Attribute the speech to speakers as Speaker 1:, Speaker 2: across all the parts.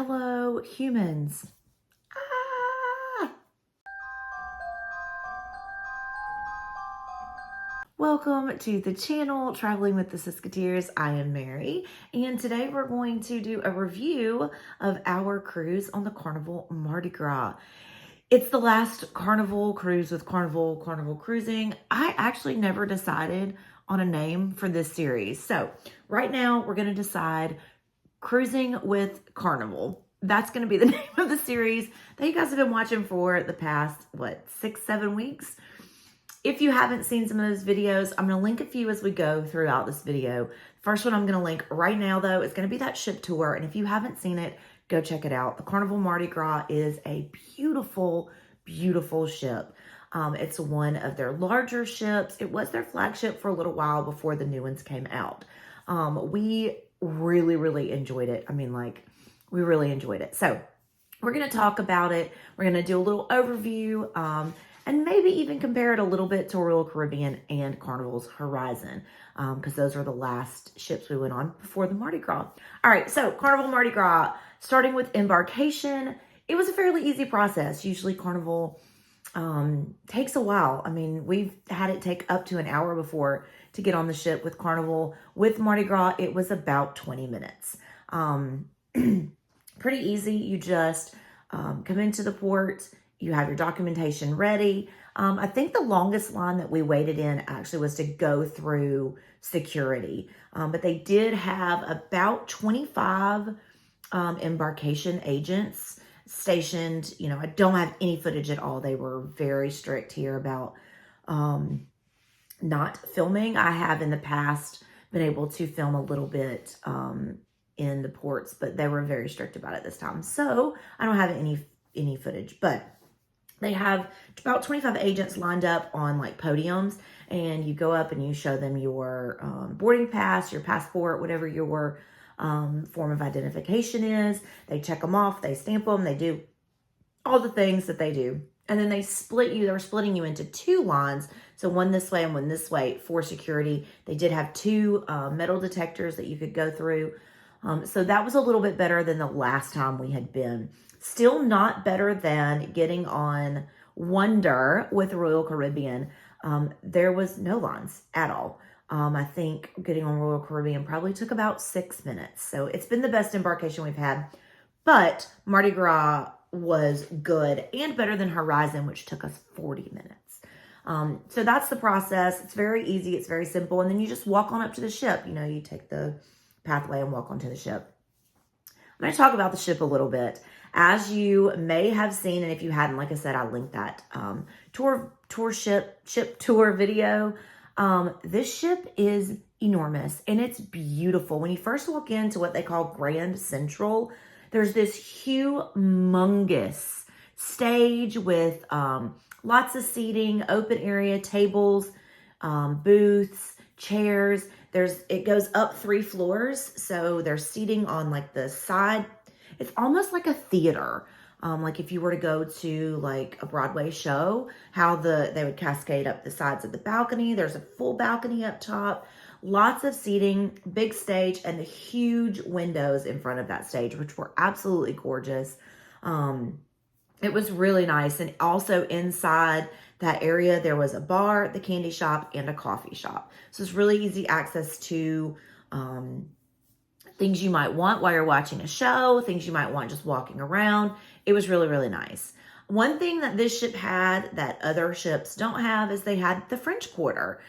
Speaker 1: Hello, humans. Ah! Welcome to the channel, Traveling with the Siskateers. I am Mary, and today we're going to do a review of our cruise on the Carnival Mardi Gras. It's the last Carnival cruise with Carnival Cruising. I actually never decided on a name for this series. So right now we're going to decide Cruising with Carnival. That's going to be the name of the series that you guys have been watching for the past, 6-7 weeks. If you haven't seen some of those videos, I'm going to link a few as we go throughout this video. First one I'm going to link right now, though, is going to be that ship tour. And if you haven't seen it, go check it out. The Carnival Mardi Gras is a beautiful, beautiful ship. It's one of their larger ships. It was their flagship for a little while before the new ones came out. We really enjoyed it. We really enjoyed it. So we're going to talk about it. We're going to do a little overview, and maybe even compare it a little bit to Royal Caribbean and Carnival's Horizon, because those are the last ships we went on before the Mardi Gras. All right, so Carnival Mardi Gras, starting with embarkation, it was a fairly easy process. Usually Carnival takes a while. We've had it take up to an hour before to get on the ship with Carnival. With Mardi Gras, it was about 20 minutes. Pretty easy. You just come into the port, you have your documentation ready. I think the longest line that we waited in actually was to go through security. But they did have about 25 embarkation agents stationed. I don't have any footage at all. They were very strict here about not filming. I have in the past been able to film a little bit in the ports, but they were very strict about it this time. So I don't have any footage, but they have about 25 agents lined up on podiums, and you go up and you show them your boarding pass, your passport, whatever your form of identification is. They check them off, they stamp them, they do all the things that they do. And then they split you. They were splitting you into two lines. So one this way and one this way for security. They did have two metal detectors that you could go through. So that was a little bit better than the last time we had been. Still not better than getting on Wonder with Royal Caribbean. There was no lines at all. I think getting on Royal Caribbean probably took about 6 minutes. So it's been the best embarkation we've had. But Mardi Gras was good and better than Horizon, which took us 40 minutes. So that's the process. It's very easy. It's very simple. And then you just walk on up to the ship. You take the pathway and walk onto the ship. I'm going to talk about the ship a little bit. As you may have seen, and if you hadn't, like I said, I linked that ship tour video. This ship is enormous and it's beautiful. When you first walk into what they call Grand Central, there's this humongous stage with lots of seating, open area, tables, booths, chairs. It goes up 3 floors, so there's seating on the side. It's almost like a theater. Like if you were to go to a Broadway show, how they would cascade up the sides of the balcony. There's a full balcony up top, lots of seating, big stage, and the huge windows in front of that stage, which were absolutely gorgeous. It was really nice. And also inside that area, there was a bar, the candy shop, and a coffee shop. So it's really easy access to things you might want while you're watching a show, things you might want just walking around. It was really nice. One thing that this ship had that other ships don't have is they had the French Quarter.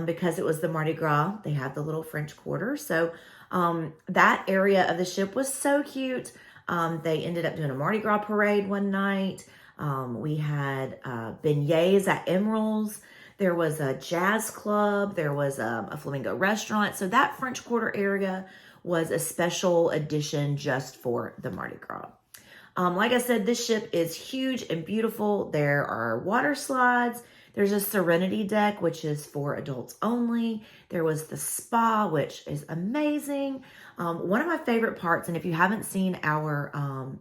Speaker 1: Because it was the Mardi Gras, they had the little French Quarter. So that area of the ship was so cute. They ended up doing a Mardi Gras parade one night. We had beignets at Emerald's. There was a jazz club. There was a flamingo restaurant. So that French Quarter area was a special edition just for the Mardi Gras. Like I said, this ship is huge and beautiful. There are water slides. There's a Serenity deck, which is for adults only. There was the spa, which is amazing. One of my favorite parts, and if you haven't seen our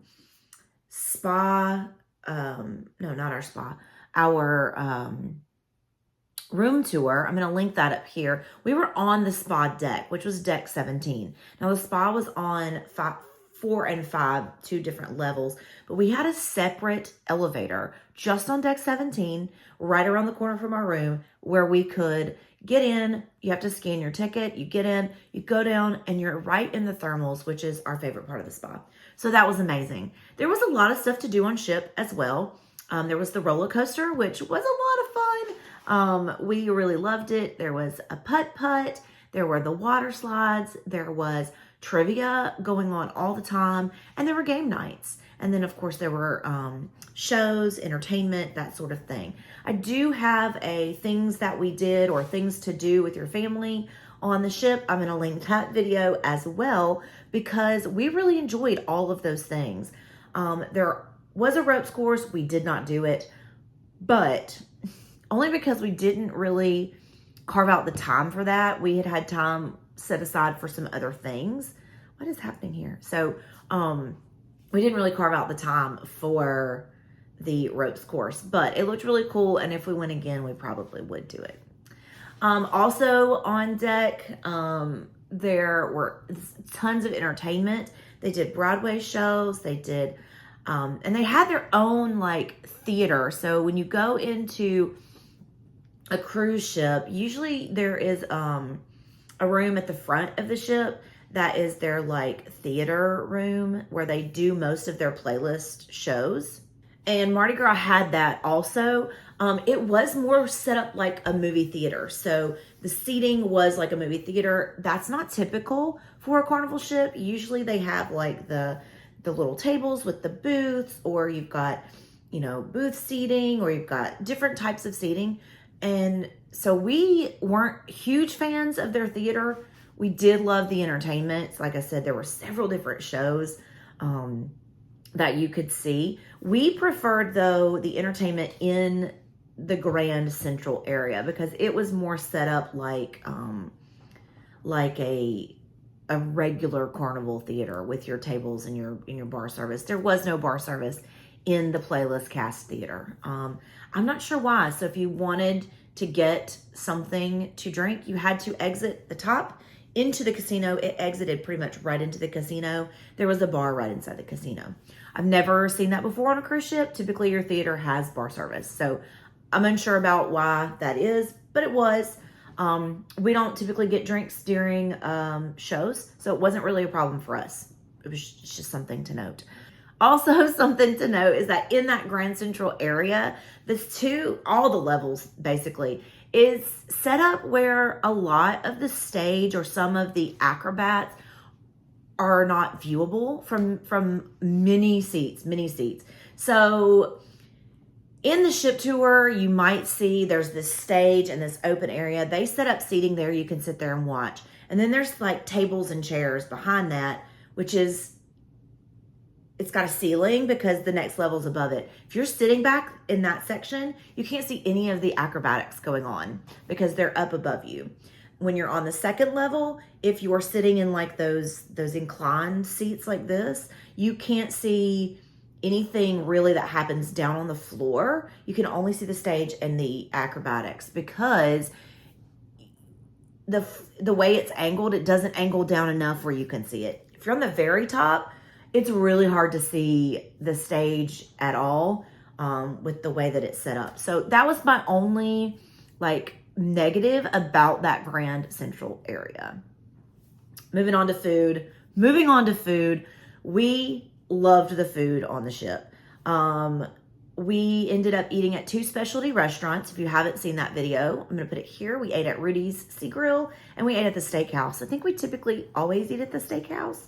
Speaker 1: spa, no, not our spa, our room tour, I'm going to link that up here. We were on the spa deck, which was deck 17. Now the spa was on 4 and 5, 2 different levels, but we had a separate elevator just on deck 17, right around the corner from our room, where we could get in. You have to scan your ticket, you get in, you go down, and you're right in the thermals, which is our favorite part of the spa. So that was amazing. There was a lot of stuff to do on ship as well. There was the roller coaster, which was a lot of fun. We really loved it. There was a putt-putt. There were the water slides. There was trivia going on all the time. And there were game nights. And then, of course, there were shows, entertainment, that sort of thing. I do have a things that we did or things to do with your family on the ship. I'm going to link that video as well because we really enjoyed all of those things. There was a ropes course. We did not do it, but only because we didn't really carve out the time for that. We had time set aside for some other things. What is happening here? So, we didn't really carve out the time for the ropes course, but it looked really cool. And if we went again, we probably would do it. Also on deck, there were tons of entertainment. They did Broadway shows. They did, and they had their own like theater. So when you go into a cruise ship, usually there is, a room at the front of the ship that is their like theater room where they do most of their playlist shows. And Mardi Gras had that also. It was more set up like a movie theater. So the seating was like a movie theater. That's not typical for a Carnival ship. Usually they have like the little tables with the booths, or you've got, you know, booth seating, or you've got different types of seating. And so we weren't huge fans of their theater. We did love the entertainment. Like I said, there were several different shows that you could see. We preferred, though, the entertainment in the Grand Central area because it was more set up like a regular Carnival theater with your tables and your bar service. There was no bar service in the Playlist Cast Theater. I'm not sure why. So if you wanted to get something to drink, you had to exit the top into the casino. It exited pretty much right into the casino. There was a bar right inside the casino. I've never seen that before on a cruise ship. Typically your theater has bar service. So I'm unsure about why that is, but it was. We don't typically get drinks during shows, so it wasn't really a problem for us. It was just something to note. Also, something to note is that in that Grand Central area, all the levels basically, is set up where a lot of the stage or some of the acrobats are not viewable from many seats. So in the ship tour, you might see there's this stage and this open area. They set up seating there. You can sit there and watch. And then there's like tables and chairs behind that, which is, it's got a ceiling because the next level's above it. If you're sitting back in that section, you can't see any of the acrobatics going on because they're up above you. When you're on the second level, if you're sitting in like those inclined seats like this, you can't see anything really that happens down on the floor. You can only see the stage and the acrobatics because the way it's angled, it doesn't angle down enough where you can see it. If you're on the very top, it's really hard to see the stage at all with the way that it's set up. So that was my only like negative about that Grand Central area. Moving on to food. We loved the food on the ship. We ended up eating at 2 specialty restaurants. If you haven't seen that video, I'm going to put it here. We ate at Rudy's Sea Grill and we ate at the steakhouse. I think we typically always eat at the steakhouse.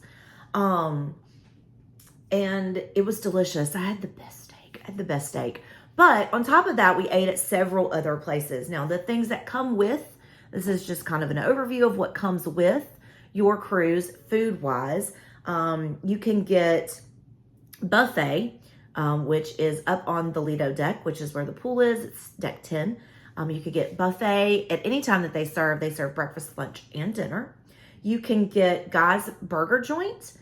Speaker 1: And it was delicious. I had the best steak. But on top of that, we ate at several other places. Now, the things that come with, this is just kind of an overview of what comes with your cruise food-wise. You can get buffet, which is up on the Lido deck, which is where the pool is. It's deck 10. You could get buffet at any time that they serve. They serve breakfast, lunch, and dinner. You can get Guy's Burger Joint,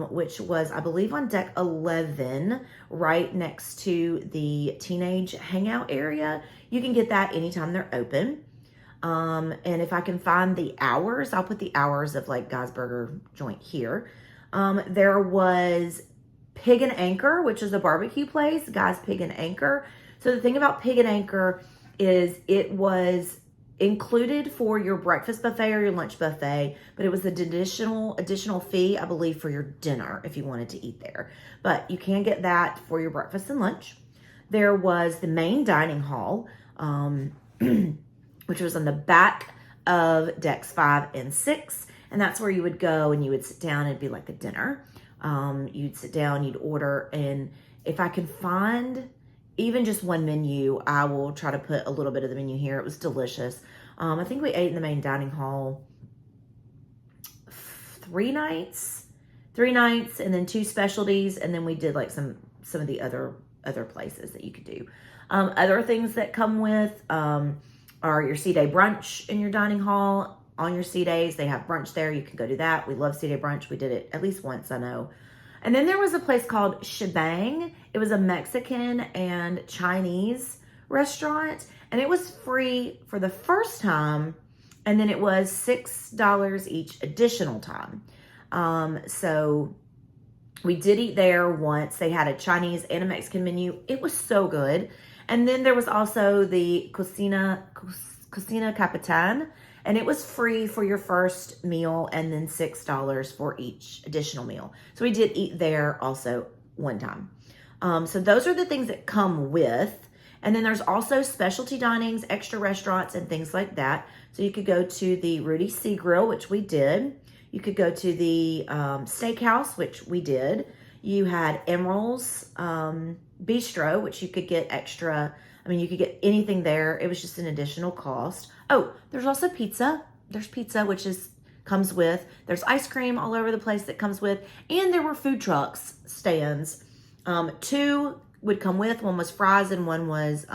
Speaker 1: which was, I believe, on deck 11, right next to the teenage hangout area. You can get that anytime they're open. And if I can find the hours, I'll put the hours of like Guy's Burger Joint here. There was Pig and Anchor, which is a barbecue place, Guys Pig and Anchor. So the thing about Pig and Anchor is it was included for your breakfast buffet or your lunch buffet, but it was an additional fee, I believe, for your dinner if you wanted to eat there. But you can get that for your breakfast and lunch. There was the main dining hall, which was on the back of decks 5 and 6. And that's where you would go and you would sit down. It'd be like a dinner. You'd sit down, you'd order. And if I can find even just one menu, I will try to put a little bit of the menu here. It was delicious. I think we ate in the main dining hall 3 nights, and then 2 specialties. And then we did like some of the other places that you could do. Other things that come with are your C-Day brunch in your dining hall. On your C-Days, they have brunch there. You can go do that. We love C-Day brunch. We did it at least once, I know. And then there was a place called Shebang. It was a Mexican and Chinese restaurant. And it was free for the first time. And then it was $6 each additional time. So we did eat there once. They had a Chinese and a Mexican menu. It was so good. And then there was also the Cocina Capitan. And it was free for your first meal and then $6 for each additional meal. So we did eat there also one time. So those are the things that come with. And then there's also specialty dinings, extra restaurants, and things like that. So you could go to the Rudy Sea Grill, which we did. You could go to the Steakhouse, which we did. You had Emerald's Bistro, which you could get extra. I mean, you could get anything there. It was just an additional cost. Oh, there's also pizza. There's pizza, which comes with. There's ice cream all over the place that comes with. And there were food trucks stands. 2 would come with. One was fries and one was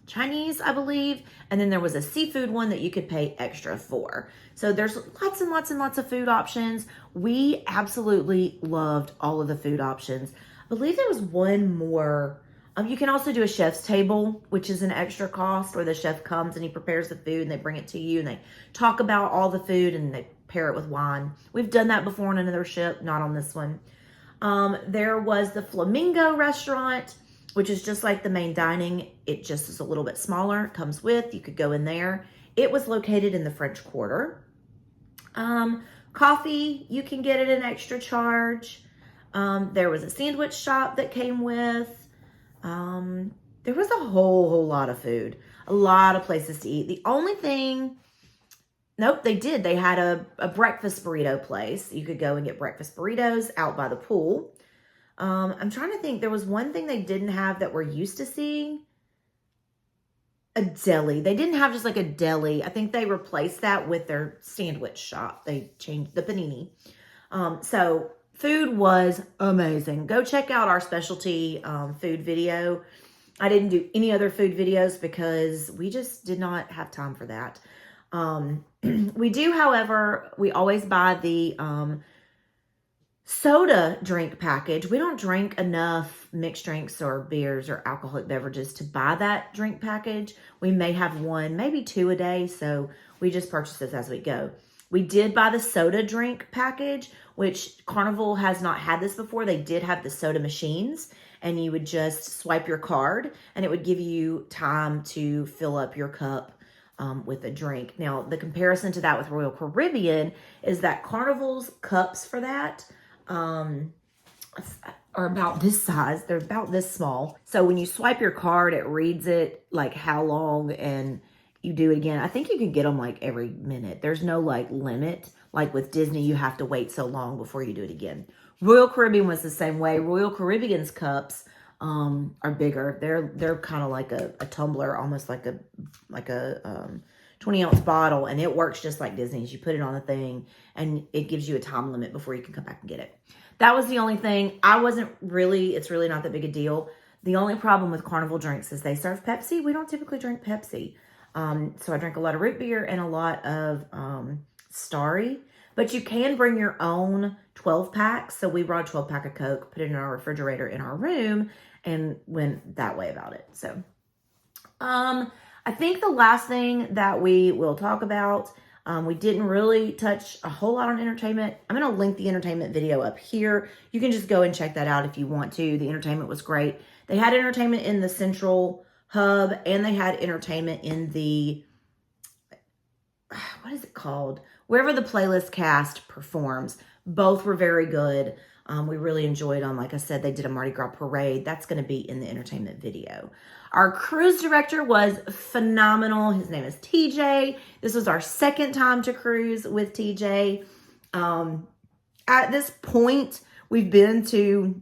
Speaker 1: Chinese, I believe. And then there was a seafood one that you could pay extra for. So there's lots and lots and lots of food options. We absolutely loved all of the food options. I believe there was one more. You can also do a chef's table, which is an extra cost, where the chef comes and he prepares the food and they bring it to you and they talk about all the food and they pair it with wine. We've done that before on another ship, not on this one. There was the Flamingo restaurant, which is just like the main dining. It just is a little bit smaller. It comes with, you could go in there. It was located in the French Quarter. Coffee, you can get at an extra charge. There was a sandwich shop that came with. There was a whole lot of food, a lot of places to eat. The only thing, nope, they did. They had a breakfast burrito place. You could go and get breakfast burritos out by the pool. I'm trying to think. There was one thing they didn't have that we're used to seeing. A deli. They didn't have just like a deli. I think they replaced that with their sandwich shop. They changed the panini. So food was amazing. Go check out our specialty food video. I didn't do any other food videos because we just did not have time for that. We do, however, we always buy the soda drink package. We don't drink enough mixed drinks or beers or alcoholic beverages to buy that drink package. We may have 1, maybe 2 a day, so we just purchase this as we go. We did buy the soda drink package, which Carnival has not had this before. They did have the soda machines, and you would just swipe your card, and it would give you time to fill up your cup with a drink. Now, the comparison to that with Royal Caribbean is that Carnival's cups for that are about this size. They're about this small. So when you swipe your card, it reads it like how long, and you do it again. I think you can get them like every minute. There's no like limit. Like with Disney, you have to wait so long before you do it again. Royal Caribbean was the same way. Royal Caribbean's cups are bigger. They're kind of like a tumbler, almost like a 20-ounce bottle, and it works just like Disney's. You put it on the thing, and it gives you a time limit before you can come back and get it. That was the only thing. It's really not that big a deal. The only problem with Carnival drinks is they serve Pepsi. We don't typically drink Pepsi. So I drank a lot of root beer and a lot of Starry. But you can bring your own 12-pack. So we brought a 12-pack of Coke, put it in our refrigerator in our room, and went that way about it. So I think the last thing that we will talk about We didn't really touch a whole lot on entertainment. I'm going to link the entertainment video up here. You can just go and check that out if you want to. The entertainment was great. They had entertainment in the central hub, and they had entertainment in the, what is it called? Wherever the playlist cast performs. Both were very good. We really enjoyed them. Like I said, they did a Mardi Gras parade. That's going to be in the entertainment video. Our cruise director was phenomenal. His name is TJ. This was our second time to cruise with TJ. At this point, we've been to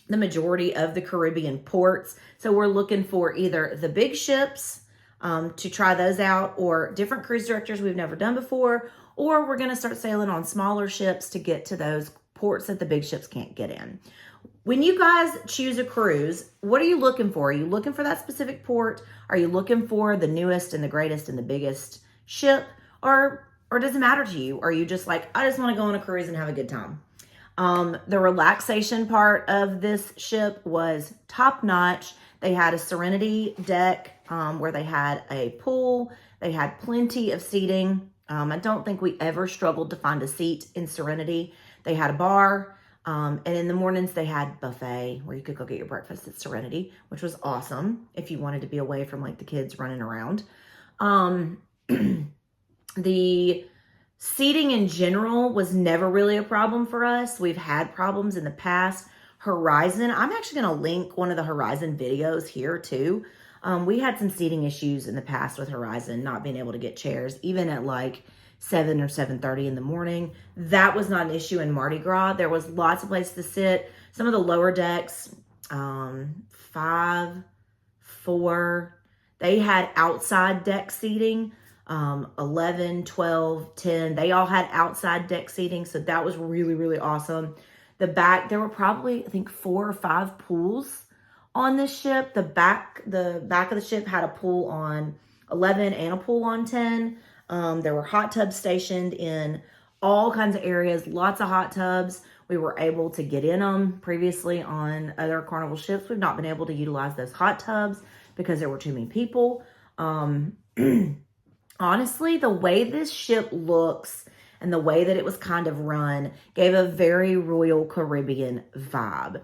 Speaker 1: the majority of the Caribbean ports. So we're looking for either the big ships to try those out, or different cruise directors we've never done before, or we're going to start sailing on smaller ships to get to those ports that the big ships can't get in. When you guys choose a cruise, what are you looking for? Are you looking for that specific port? Are you looking for the newest and the greatest and the biggest ship? Or does it matter to you? Are you just like, I just want to go on a cruise and have a good time? The relaxation part of this ship was top notch. They had a Serenity deck where they had a pool. They had plenty of seating. I don't think we ever struggled to find a seat in Serenity. They had a bar. And in the mornings, they had buffet where you could go get your breakfast at Serenity, which was awesome if you wanted to be away from like the kids running around. The seating in general was never really a problem for us. We've had problems in the past. Horizon, I'm actually going to link one of the Horizon videos here too. We had some seating issues in the past with Horizon, not being able to get chairs, even at like 7 or 7:30 in the morning. That was not an issue in Mardi Gras. There was lots of places to sit. Some of the lower decks, 5, 4, they had outside deck seating. 11, 12, 10, they all had outside deck seating. So that was really, really awesome. The back, there were probably, I think, 4 or 5 pools on this ship. The back of the ship had a pool on 11 and a pool on 10. There were hot tubs stationed in all kinds of areas, lots of hot tubs. We were able to get in them. Previously on other Carnival ships, we've not been able to utilize those hot tubs because there were too many people. Honestly, the way this ship looks and the way that it was kind of run gave a very Royal Caribbean vibe.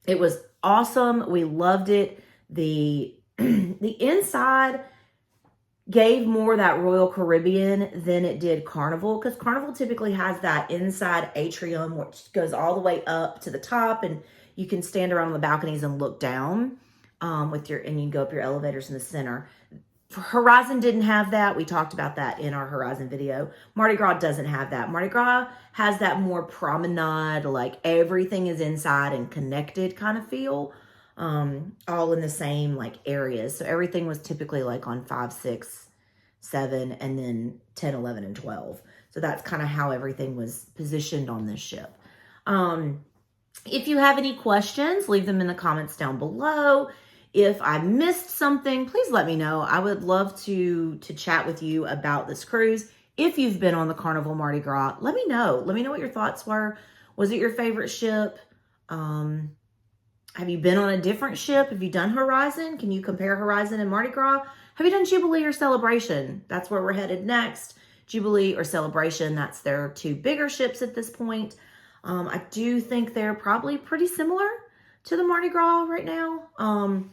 Speaker 1: It was awesome. We loved it. The inside gave more that Royal Caribbean than it did Carnival, because Carnival typically has that inside atrium which goes all the way up to the top, and you can stand around the balconies and look down and you can go up your elevators in the center. Horizon didn't have that. We talked about that in our Horizon video. Mardi Gras doesn't have that. Mardi Gras has that more promenade, like everything is inside and connected kind of feel, all in the same like areas. So everything was typically like on 5, 6, 7, and then 10, 11, and 12. So that's kind of how everything was positioned on this ship. If you have any questions, leave them in the comments down below. If I missed something, please let me know. I would love to chat with you about this cruise. If you've been on the Carnival Mardi Gras, let me know. Let me know what your thoughts were. Was it your favorite ship? Have you been on a different ship? Have you done Horizon? Can you compare Horizon and Mardi Gras? Have you done Jubilee or Celebration? That's where we're headed next. Jubilee or Celebration, that's their 2 bigger ships at this point. I do think they're probably pretty similar to the Mardi Gras right now.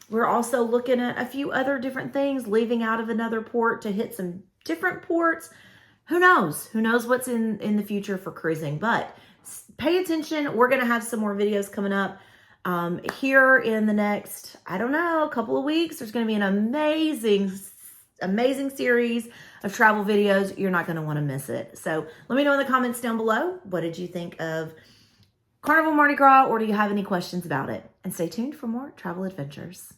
Speaker 1: We're also looking at a few other different things, leaving out of another port to hit some different ports. Who knows? Who knows what's in the future for cruising? But pay attention. We're going to have some more videos coming up here in the next, I don't know, couple of weeks. There's going to be an amazing series of travel videos. You're not going to want to miss it. So let me know in the comments down below. What did you think of Carnival Mardi Gras, or do you have any questions about it? And stay tuned for more travel adventures.